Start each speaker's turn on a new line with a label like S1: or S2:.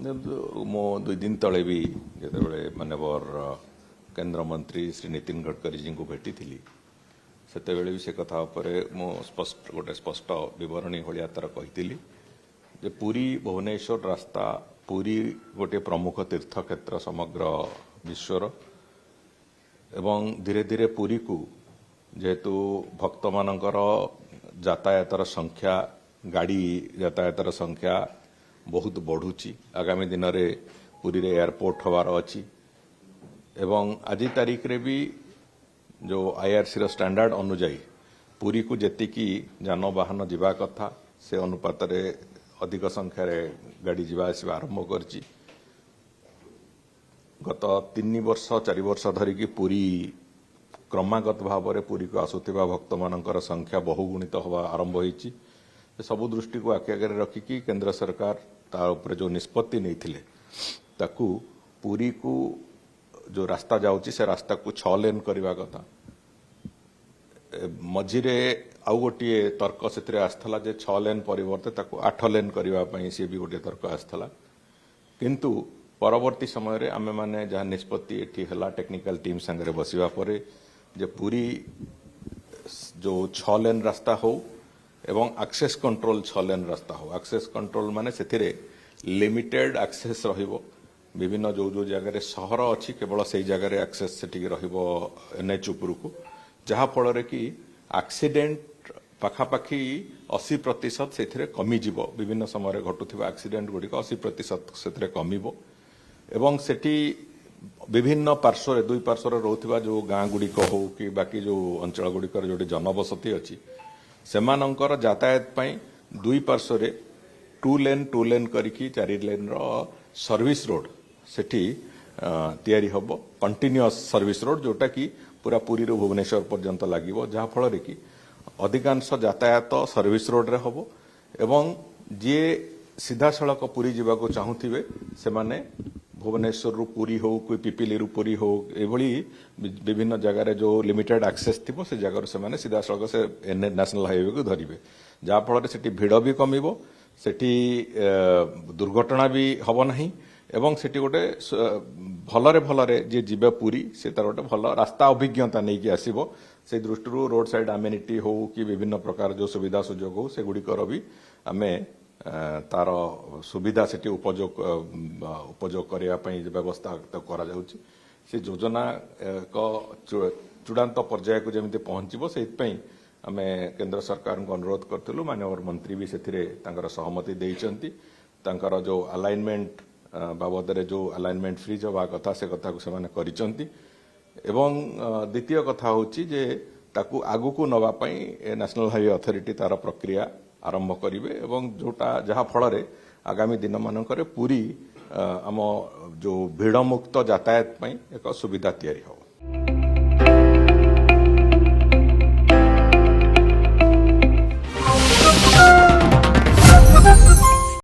S1: मो 2 दिन तले भी जिते मानवर केंद्र मंत्री श्री नितिन गडकरी जी को भेटी थी से भी से कथा मो स्पष्ट गोटे स्पष्ट बरणी भाया तार कही जे पुरी भुवनेश्वर रास्ता पुरी गोटे प्रमुख तीर्थक्षेत्र समग्र विश्वर एवं धीरे धीरे पुरी को जेहेतु भक्त मानकर यातायातर संख्या गाड़ी यातायातर संख्या बहुत बढ़ुची आगामी दिन में पुरी रे एयरपोर्ट हवार अच्छी एवं आज तारीख रे भी जो आईआरसी रो स्टैंडर्ड अनुजाई पुरी को जेतिकी जानवाहन जीवा कथा से अनुपात रे अधिक संख्यार गाड़ी जीवा आसवा आरंभ करची गत 3 वर्ष 4 वर्ष धरिकी पुरी क्रमागत भाव में पुरी को आसुवा भक्त मानकर संख्या बहुगुणित हवा आरंभ होईची सबु दृष्टि को आखि आगे रखिकी केंद्र सरकार ता ऊपर जो निष्पत्ति नहीं थिले ताकू पुरी को जो रास्ता जाउची से रास्ता को 6 लेन करवा कथा मझिरे आउ गोटे तर्क से आसला जे 6 लेन परिवर्ते ताकू 8 लेन करने सी भी गोटे तर्क आसला किंतु परवर्ती समय रे आमे माने जहाँ निष्पत्ति एठी हला टेक्निकल टीम संगे बसिबा परे जे पूरी जो 6 लेन रास्ता हो एवं एक्सेस कंट्रोल 6 लेन रास्ता हो एक्सेस कंट्रोल माने सेथिरे लिमिटेड एक्सेस रहिबो विभिन्न जो जो जगह सहर अच्छी केवल से जगह एक्सेस से रहिबो एनएच उपर को जहाँ फल रे कि एक्सीडेंट पाखापाखि 80% से कमी जीवो विभिन्न समय घटुवा एक्सीडेंट गुड़िक 80% से कमिबो एवं सेठी विभिन्न पार्श्व दुई पार्श्व रोथिबा जो गाँ गुड़िक हो कि बाकी जो अंचल गुड़िकर जो जनबसती अच्छी सेमानंकर यातायात पई दुई पार्श्व 2 लेन करिकी 4 लेन रो सर्विस रोड सेठी तैयारी हबो कंटिन्यूअस सर्विस रोड जोटा कि पूरा पुरी रो भुवनेश्वर पर्यंत लागिबो जहाँ फल रे कि अधिकांश यातायात सर्विस रोड रे हबो एवं जे सीधा सड़क पुरी जीवा को चाहूथिबे से माने भुवनेश्वर रु पुरी हो कोई पिपिली रु पुरी हो एभली विभिन्न जगह जो लिमिटेड एक्सेस थिबो से जगह से माने सीधा सड़क से नेशनल हाईवे को धरिबे जहाँ फल सेठी भिड़ भी कमिबो सेठी दुर्घटना भी हबो नहीं एवं सेठी गोटे भलरे जे जीवे पुरी से तार गोटे भल रास्ता अभिज्ञता नहीं कि आसीबो से दृष्टि रोड साइड आमेनिटी हो कि विभिन्न प्रकार जो सुविधा सुजोग हो से गुड़िकर भी आमे तार सुविधा सेठी उपयोग करने व्यवस्था करा जाउची से योजना को चूड़ांत पर्याय को जमी पहुंचबो सेइतपई आमे केंद्र सरकार को अनुरोध करथिलु माननीय मंत्री भी सेथिरे तांकर सहमति देइचंती तांकर जो अलाइनमेंट बाबद रे जो अलाइनमेंट फ्रीज हवा कथा से कथा को सेमाने करिचंती एवं द्वितीय कथा होची जे ताकू आगु को नवा पई नेशनल हाईवे अथॉरिटी तार प्रक्रिया आरंभ करिवे एवं जोटा जहाँ फल रे आगामी दिन मानकर पूरी आम जो भीड़ मुक्त यातायात पई एक सुविधा तैयारी हो।